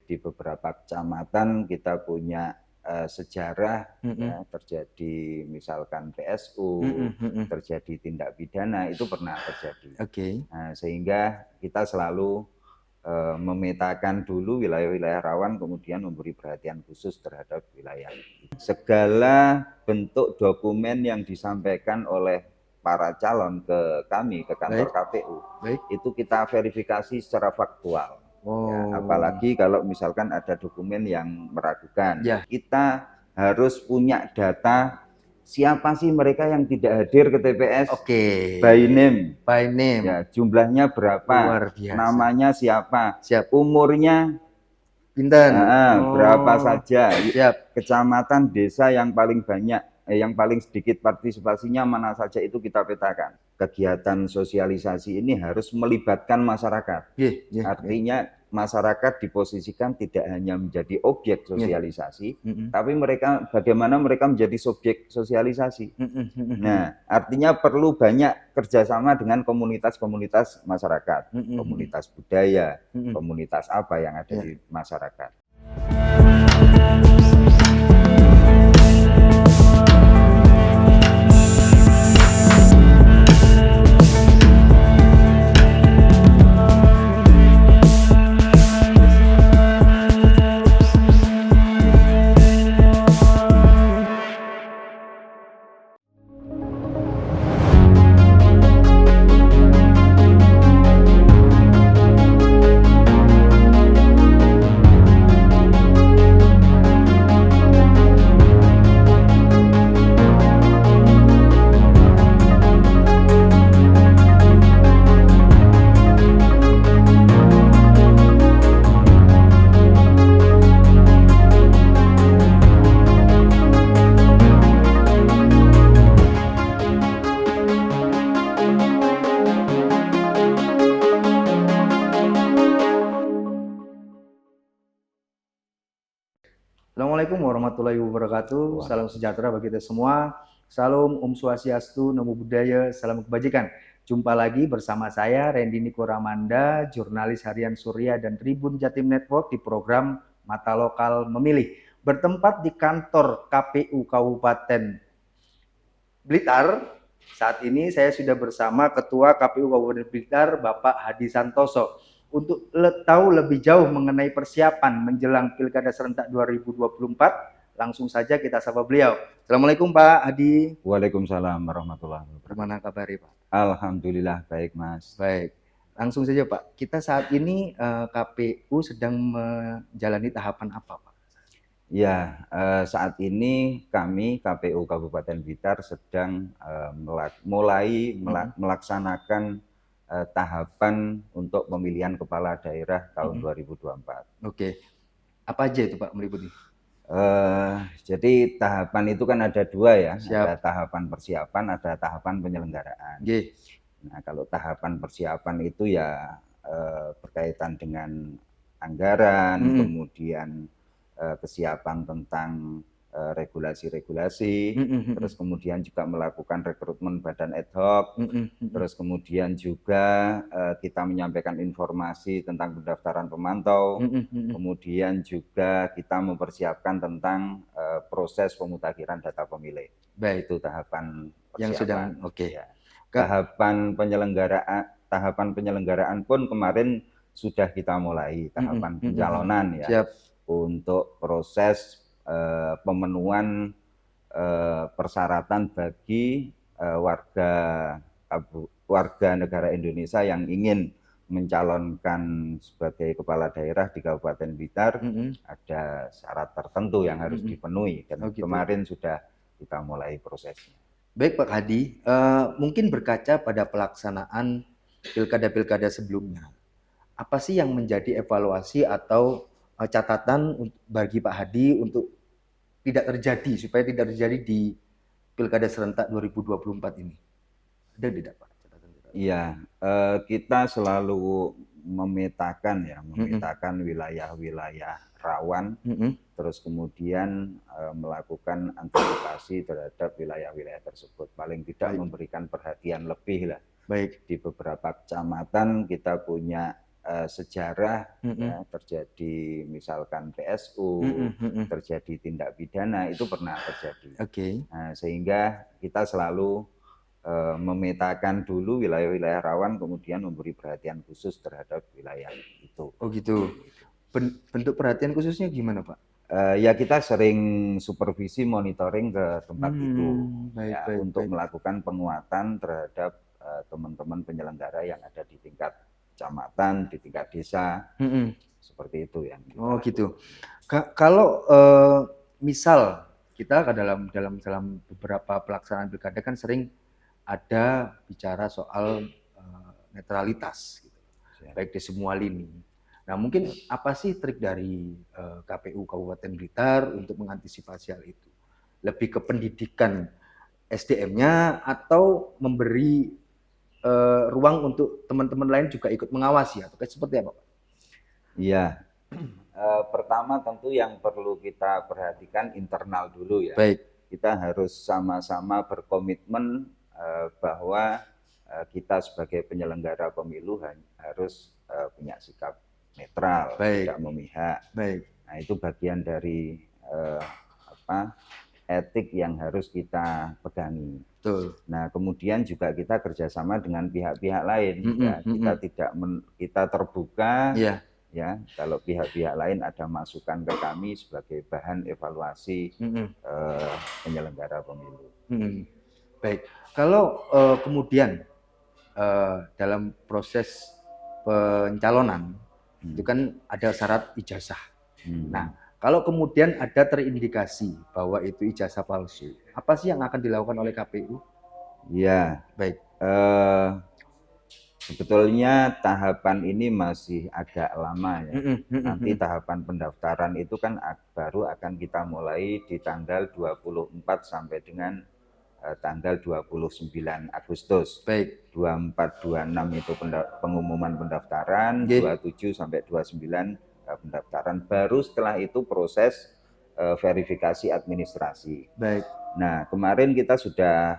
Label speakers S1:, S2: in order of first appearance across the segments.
S1: di beberapa kecamatan kita punya sejarah ya, terjadi misalkan PSU, terjadi tindak pidana, itu pernah terjadi. Nah, sehingga kita selalu memetakan dulu wilayah-wilayah rawan, kemudian memberi perhatian khusus terhadap wilayah itu. Segala bentuk dokumen yang disampaikan oleh para calon ke kami, ke kantor KPU, itu kita verifikasi secara faktual. Ya, apalagi kalau misalkan ada dokumen yang meragukan, kita harus punya data siapa sih mereka yang tidak hadir ke TPS, by name, ya, jumlahnya berapa, namanya siapa, umurnya berapa saja, kecamatan, desa yang paling banyak, yang paling sedikit partisipasinya mana saja, itu kita petakan. Kegiatan sosialisasi ini harus melibatkan masyarakat. Artinya masyarakat diposisikan tidak hanya menjadi objek sosialisasi, tapi bagaimana mereka menjadi subjek sosialisasi. Nah, artinya perlu banyak kerjasama dengan komunitas-komunitas masyarakat, komunitas budaya, komunitas apa yang ada di masyarakat.
S2: Assalamualaikum warahmatullahi wabarakatuh. Salam sejahtera bagi kita semua. Salam Om Swastiastu, Namo Buddhaya, salam kebajikan. Jumpa lagi bersama saya Randy Niko Ramanda, jurnalis harian Surya dan Tribun Jatim Network di program Mata Lokal Memilih. Bertempat di kantor KPU Kabupaten Blitar. Saat ini saya sudah bersama Ketua KPU Kabupaten Blitar, Bapak Hadi Santoso. Untuk tahu lebih jauh mengenai persiapan menjelang Pilkada Serentak 2024, langsung saja kita sapa beliau. Assalamualaikum Pak Hadi.
S1: Waalaikumsalam warahmatullahi wabarakatuh.
S2: Bagaimana kabarnya Pak?
S1: Alhamdulillah baik Mas.
S2: Baik, langsung saja Pak. Kita saat ini KPU sedang menjalani tahapan apa Pak?
S1: Ya, saat ini kami KPU Kabupaten Blitar sedang mulai melaksanakan tahapan untuk pemilihan kepala daerah tahun 2024.
S2: Oke, apa aja itu Pak meliputi?
S1: Jadi tahapan itu kan ada dua ya, ada tahapan persiapan, ada tahapan penyelenggaraan. Nah, kalau tahapan persiapan itu ya berkaitan dengan anggaran, kemudian kesiapan tentang regulasi-regulasi, terus kemudian juga melakukan rekrutmen badan ad hoc, terus kemudian juga kita menyampaikan informasi tentang pendaftaran pemantau, kemudian juga kita mempersiapkan tentang proses pemutakhiran data pemilih.
S2: Baik,
S1: itu tahapan persiapan.
S2: Yang sedang
S1: ya. Tahapan penyelenggaraan pun kemarin sudah kita mulai, tahapan pencalonan ya. Untuk proses pemenuhan persyaratan bagi warga negara Indonesia yang ingin mencalonkan sebagai kepala daerah di Kabupaten Blitar. Ada syarat tertentu yang harus dipenuhi, dan kemarin sudah kita mulai prosesnya.
S2: Baik Pak Hadi, mungkin berkaca pada pelaksanaan pilkada-pilkada sebelumnya, apa sih yang menjadi evaluasi atau catatan bagi Pak Hadi untuk supaya tidak terjadi di Pilkada Serentak 2024 ini? Ada tidak Pak catatan?
S1: Iya, kita selalu memetakan wilayah-wilayah rawan, terus kemudian melakukan antisipasi terhadap wilayah-wilayah tersebut. Paling tidak memberikan perhatian lebih lah. Di beberapa kecamatan kita punya sejarah ya, terjadi misalkan PSU, terjadi tindak pidana, itu pernah terjadi. Nah, sehingga kita selalu memetakan dulu wilayah-wilayah rawan, kemudian memberi perhatian khusus terhadap wilayah itu.
S2: Oh gitu. Bentuk perhatian khususnya gimana, Pak?
S1: Ya kita sering supervisi monitoring ke tempat itu untuk melakukan penguatan terhadap teman-teman penyelenggara yang ada di tingkat kecamatan, di tingkat desa, seperti itu yang.
S2: Oh gitu. Kalau misal kita dalam beberapa pelaksanaan pilkada kan sering ada bicara soal netralitas, gitu, baik di semua lini. Nah, mungkin apa sih trik dari KPU Kabupaten Blitar untuk mengantisipasi hal itu? Lebih ke pendidikan SDM-nya atau memberi ruang untuk teman-teman lain juga ikut mengawasi, atau seperti apa, Pak?
S1: Iya, pertama tentu yang perlu kita perhatikan internal dulu ya.
S2: Baik.
S1: Kita harus sama-sama berkomitmen bahwa kita sebagai penyelenggara pemilu harus punya sikap netral, tidak memihak. Nah, itu bagian dari etik yang harus kita pegangi.
S2: Betul.
S1: Nah, kemudian juga kita kerjasama dengan pihak-pihak lain. Kita terbuka. Ya, kalau pihak-pihak lain ada masukan ke kami sebagai bahan evaluasi penyelenggara pemilu.
S2: Baik. Kalau kemudian dalam proses pencalonan itu kan ada syarat ijazah. Nah, kalau kemudian ada terindikasi bahwa itu ijazah palsu, apa sih yang akan dilakukan oleh KPU?
S1: Ya, baik. Sebetulnya tahapan ini masih agak lama ya. Nanti tahapan pendaftaran itu kan baru akan kita mulai di tanggal 24 sampai dengan tanggal 29 Agustus.
S2: Baik.
S1: 24-26 itu pengumuman pendaftaran, 27 sampai 29 pendaftaran. Baru setelah itu proses verifikasi administrasi.
S2: Baik.
S1: Nah, kemarin kita sudah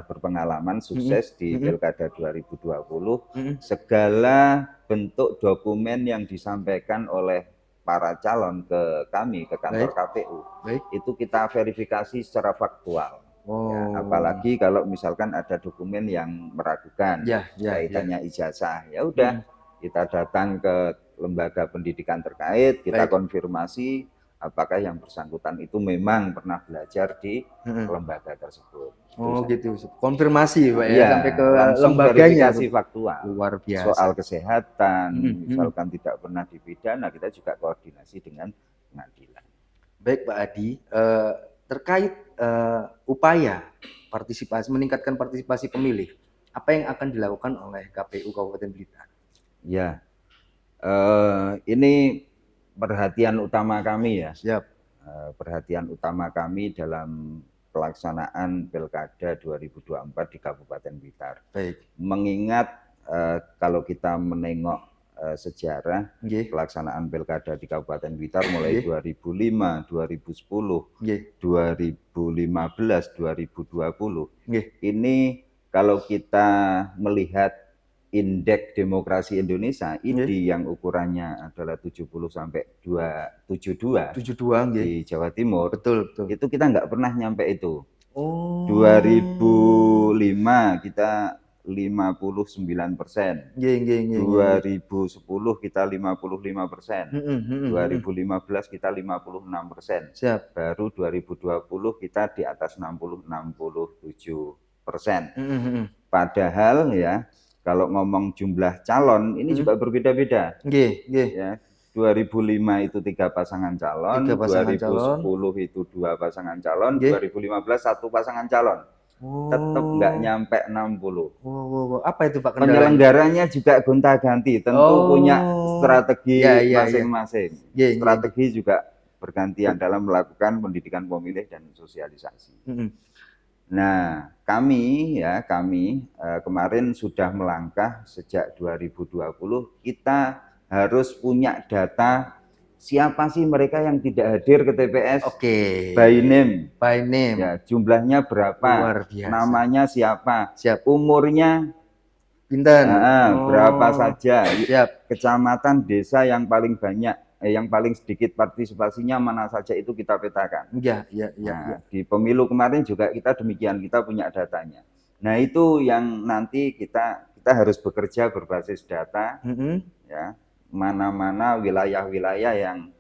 S1: berpengalaman sukses di Pilkada 2020. Segala bentuk dokumen yang disampaikan oleh para calon ke kami, ke kantor KPU, itu kita verifikasi secara faktual. Ya, apalagi kalau misalkan ada dokumen yang meragukan kaitannya ijazah, ya udah kita datang ke lembaga pendidikan terkait, kita konfirmasi apakah yang bersangkutan itu memang pernah belajar di lembaga tersebut.
S2: Oh gitu, konfirmasi Pak ya, sampai ke lembaganya.
S1: Verifikasi faktual.
S2: Luar biasa.
S1: Soal kesehatan, misalkan tidak pernah dipidana, kita juga koordinasi dengan pengadilan.
S2: Baik Pak Adi, terkait upaya partisipasi, meningkatkan partisipasi pemilih, apa yang akan dilakukan oleh KPU Kabupaten Blitar?
S1: Ya, ini perhatian utama kami ya.
S2: Siap.
S1: Perhatian utama kami dalam pelaksanaan Pilkada 2024 di Kabupaten Blitar.
S2: Baik.
S1: Mengingat kalau kita menengok sejarah pelaksanaan Pilkada di Kabupaten Blitar mulai 2005, 2010, 2015, 2020. Ini kalau kita melihat Indeks Demokrasi Indonesia, IDI yang ukurannya adalah 70 sampai 72 di Jawa Timur,
S2: betul.
S1: Itu kita nggak pernah nyampe itu. 2005 kita 59%, 2010 kita 55%, 2015 kita 56%, baru 2020 kita di atas 67%. Padahal ya, kalau ngomong jumlah calon ini juga berbeda-beda. Ya, 2005 itu 3 pasangan calon, 2010 itu 2 pasangan calon, 2015 1 pasangan calon. Tetap nggak nyampe 60.
S2: Apa itu Pak kendalanya?
S1: Penyelenggaranya juga gonta-ganti, tentu punya strategi masing-masing. Strategi juga bergantian dalam melakukan pendidikan pemilih dan sosialisasi. Nah, kami kemarin sudah melangkah sejak 2020, kita harus punya data siapa sih mereka yang tidak hadir ke TPS. By name. Ya, jumlahnya berapa, namanya siapa, umurnya
S2: Bintan.
S1: Berapa saja
S2: Siap.
S1: kecamatan, desa yang paling banyak, yang paling sedikit partisipasinya mana saja itu kita petakan.
S2: Iya.
S1: Di pemilu kemarin juga kita demikian, kita punya datanya. Nah itu yang nanti kita harus bekerja berbasis data, ya, mana-mana wilayah-wilayah yang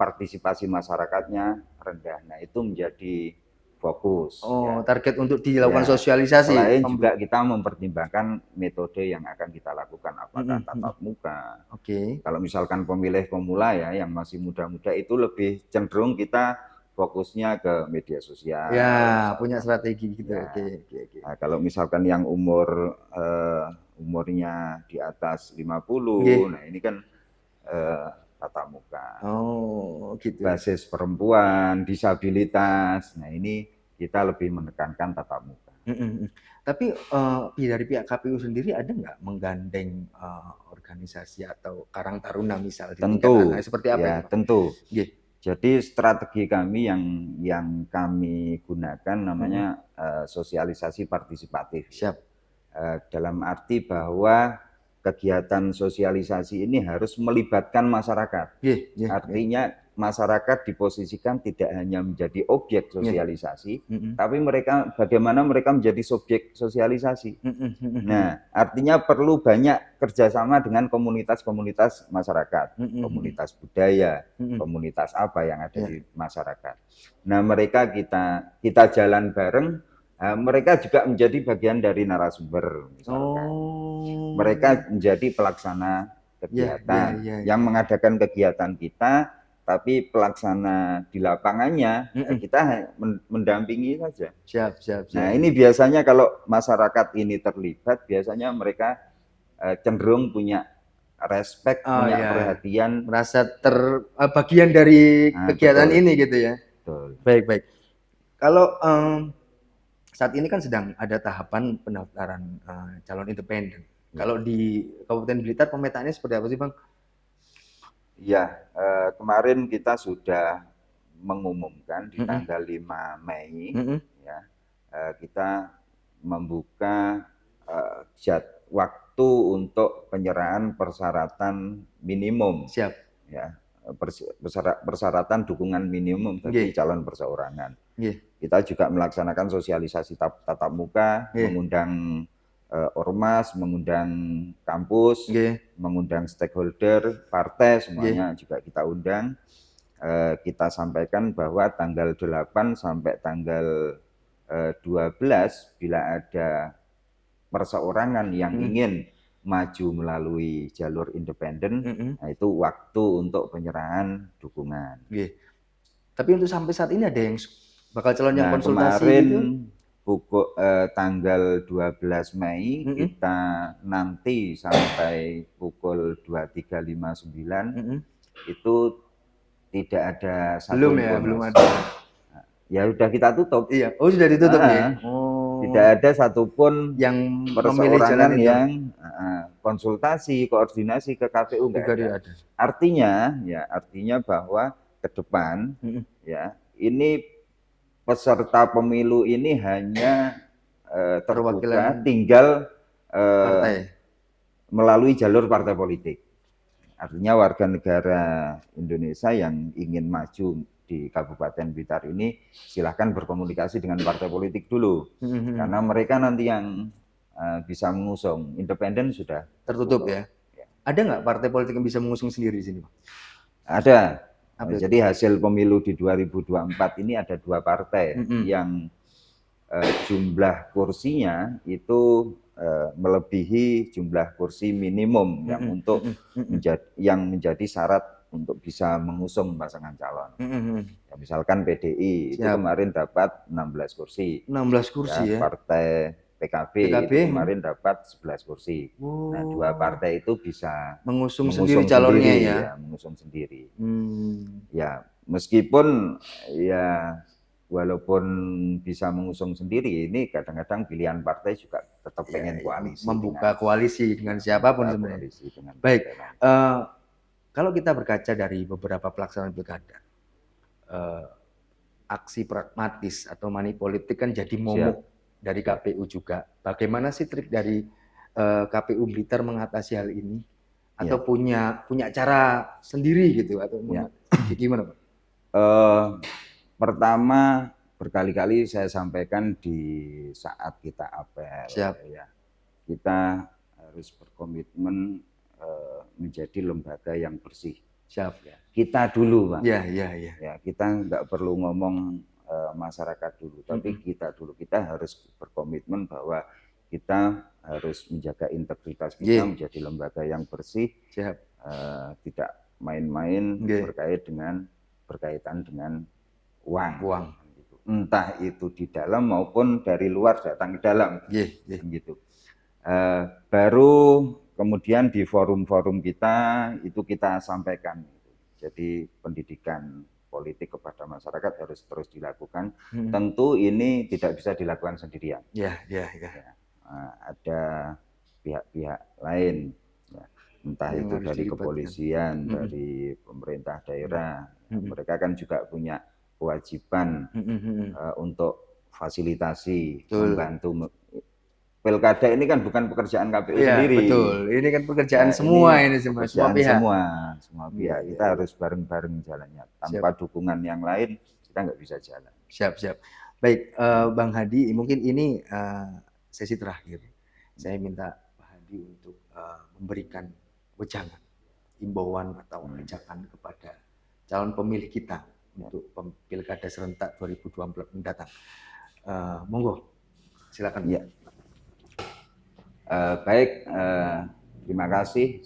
S1: partisipasi masyarakatnya rendah. Nah itu menjadi fokus.
S2: Ya. Target untuk dilakukan sosialisasi.
S1: Selain juga kita mempertimbangkan metode yang akan kita lakukan, apakah tatap muka. Kalau misalkan pemilih pemula ya, yang masih muda-muda itu lebih cenderung kita fokusnya ke media sosial.
S2: Ya, punya strategi gitu.
S1: Ya. Nah, kalau misalkan yang umurnya di atas 50, nah ini kan tatap muka.
S2: Gitu.
S1: Basis perempuan, disabilitas. Nah, ini kita lebih menekankan tatap muka.
S2: Tapi dari pihak KPU sendiri ada nggak menggandeng organisasi atau Karang Taruna misal di tingkat seperti apa?
S1: Ya, tentu. Jadi strategi kami yang kami gunakan namanya sosialisasi partisipatif.
S2: Siap.
S1: Dalam arti bahwa kegiatan sosialisasi ini harus melibatkan masyarakat. Artinya masyarakat diposisikan tidak hanya menjadi objek sosialisasi, tapi bagaimana mereka menjadi subjek sosialisasi. Nah, artinya perlu banyak kerjasama dengan komunitas-komunitas masyarakat, komunitas budaya, komunitas apa yang ada di masyarakat. Nah, mereka kita jalan bareng. Mereka juga menjadi bagian dari narasumber, misalkan. Mereka menjadi pelaksana kegiatan yang mengadakan kegiatan kita, tapi pelaksana di lapangannya kita mendampingi saja.
S2: Siap.
S1: Nah, ini biasanya kalau masyarakat ini terlibat, biasanya mereka cenderung punya respect, punya perhatian,
S2: merasa bagian dari kegiatan ini gitu ya.
S1: Betul.
S2: Baik. Kalau saat ini kan sedang ada tahapan pendaftaran calon independen. Kalau di Kabupaten Blitar pemetaannya seperti apa sih, Bang?
S1: Ya, kemarin kita sudah mengumumkan di tanggal 5 Mei, ya, kita membuka waktu untuk penyerahan persyaratan minimum.
S2: Siap.
S1: Ya, persyaratan dukungan minimum bagi calon perseorangan. Kita juga melaksanakan sosialisasi tatap muka, mengundang ormas, mengundang kampus, mengundang stakeholder, partai, semuanya juga kita undang. Kita sampaikan bahwa tanggal 8 sampai tanggal 12 bila ada perseorangan yang ingin maju melalui jalur independen, nah itu waktu untuk penyerahan dukungan.
S2: Tapi untuk sampai saat ini ada yang bakal calon yang konsultasi
S1: kemarin,
S2: gitu?
S1: Tanggal 12 Mei kita nanti sampai pukul 23.59 itu tidak ada satu
S2: belum ada.
S1: Ya sudah kita tutup.
S2: Iya. Sudah ditutup ya.
S1: Tidak ada satupun
S2: yang
S1: perseorangan yang konsultasi, koordinasi ke KPU nggak ada. Artinya bahwa ke depan ya ini peserta pemilu ini hanya terbuka tinggal melalui jalur partai politik. Artinya warga negara Indonesia yang ingin maju di Kabupaten Blitar ini silahkan berkomunikasi dengan partai politik dulu, karena mereka nanti yang bisa mengusung. Independen sudah
S2: tertutup ya. Ada nggak partai politik yang bisa mengusung sendiri di sini, Pak?
S1: Ada. Jadi hasil pemilu di 2024 ini ada 2 partai yang jumlah kursinya itu melebihi jumlah kursi minimum yang untuk menjadi syarat untuk bisa mengusung pasangan calon. Ya, misalkan PDI itu kemarin dapat 16 kursi.
S2: 16 kursi ya.
S1: Partai PKB itu kemarin dapat 11 kursi. Nah, 2 partai itu bisa
S2: mengusung sendiri calonnya ya.
S1: Mengusung sendiri. Ya, meskipun ya walaupun bisa mengusung sendiri, ini kadang-kadang pilihan partai juga tetap pengen koalisi.
S2: Membuka koalisi dengan siapapun sebenarnya. Baik, kalau kita berkaca dari beberapa pelaksanaan pilkada, aksi pragmatis atau money politik kan jadi momok dari KPU juga. Bagaimana sih trik dari KPU Blitar mengatasi hal ini? Atau punya cara sendiri gitu? Atau gimana Pak?
S1: Pertama, berkali-kali saya sampaikan di saat kita apel. Ya, kita harus berkomitmen menjadi lembaga yang bersih.
S2: Siap.
S1: Ya. Kita dulu, Pak.
S2: Ya,
S1: kita nggak perlu ngomong masyarakat dulu, tapi kita dulu. Kita harus berkomitmen bahwa kita harus menjaga integritas kita, menjadi lembaga yang bersih.
S2: Siap.
S1: Tidak main-main berkaitan dengan uang. Entah itu di dalam maupun dari luar datang ke dalam. Gitu. Baru kemudian di forum-forum kita itu kita sampaikan. Jadi pendidikan politik kepada masyarakat harus terus dilakukan. Tentu ini tidak bisa dilakukan sendirian. Ada pihak-pihak lain, entah itu dari kepolisian, dari pemerintah daerah. Mereka kan juga punya kewajiban untuk fasilitasi, membantu. Pilkada ini kan bukan pekerjaan KPU sendiri.
S2: Betul, ini kan pekerjaan semua, ini semua pihak.
S1: Semua pihak. Kita harus bareng-bareng jalannya. Tanpa dukungan yang lain, kita nggak bisa jalan.
S2: Siap. Baik, Bang Hadi, mungkin ini sesi terakhir. Saya minta Pak Hadi untuk memberikan wejangan, imbauan atau ajakan kepada calon pemilih kita untuk Pilkada serentak 2024 mendatang. Monggo, silakan.
S1: Ya. Baik, terima kasih.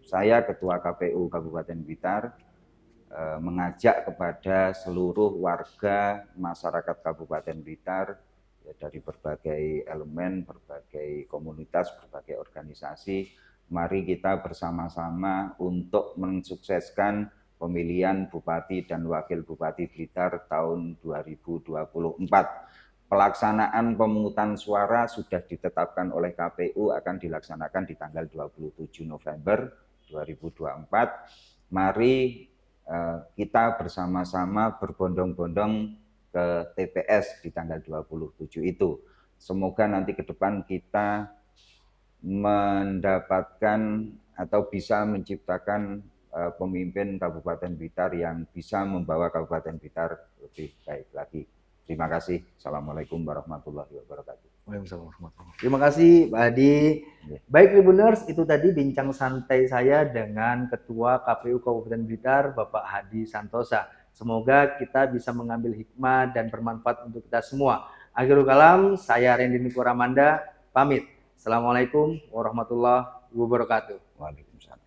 S1: Saya Ketua KPU Kabupaten Blitar mengajak kepada seluruh warga masyarakat Kabupaten Blitar dari berbagai elemen, berbagai komunitas, berbagai organisasi. Mari kita bersama-sama untuk mensukseskan pemilihan Bupati dan Wakil Bupati Blitar tahun 2024. Pelaksanaan pemungutan suara sudah ditetapkan oleh KPU akan dilaksanakan di tanggal 27 November 2024. Mari kita bersama-sama berbondong-bondong ke TPS di tanggal 27 itu. Semoga nanti ke depan kita mendapatkan atau bisa menciptakan pemimpin Kabupaten Blitar yang bisa membawa Kabupaten Blitar lebih baik lagi. Terima kasih. Assalamualaikum warahmatullahi wabarakatuh.
S2: Waalaikumsalam warahmatullahi wabarakatuh. Terima kasih Pak Hadi. Baik Tribuners, itu tadi bincang santai saya dengan Ketua KPU Kabupaten Blitar, Bapak Hadi Santosa. Semoga kita bisa mengambil hikmah dan bermanfaat untuk kita semua. Akhirul kalam, saya Randy Niko Ramanda, pamit. Assalamualaikum warahmatullahi wabarakatuh.
S1: Waalaikumsalam.